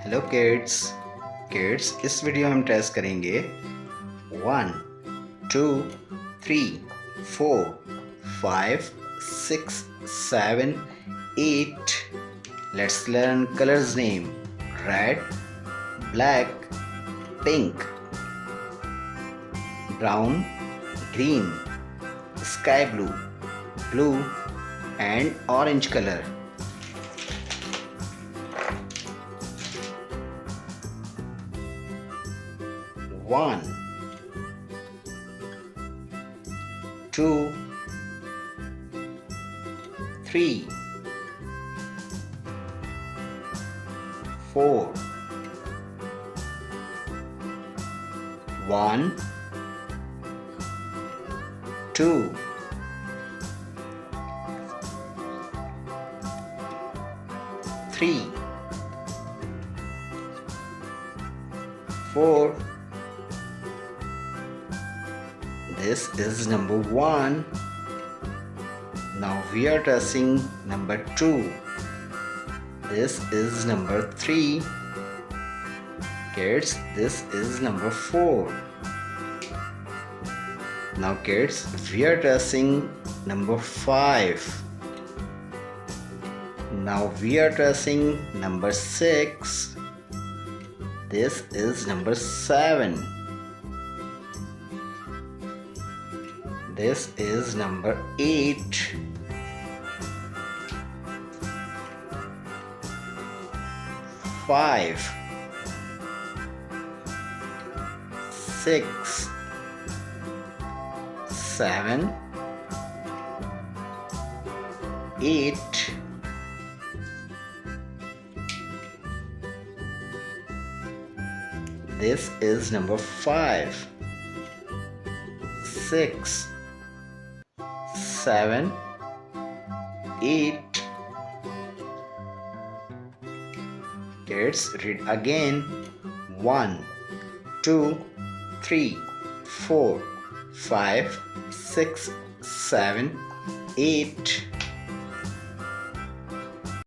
Hello kids इस video में हम टेस्ट करेंगे 1 2 3 4 5 6 7 8. Let's learn colors name: red, black, pink, brown, green, sky blue and orange color. 1 2 3 4 1 2 3 4. This is number 1. Now we are testing number 2. This is number 3. Kids, this is number 4. Now kids, we are testing number 5. Now we are testing number 6. This is number 7. This is number 8. Five, 6, 7, 8. This is number 5, 6, 7, 8. Kids, read again. 1 2 3 4 5 6 7 8.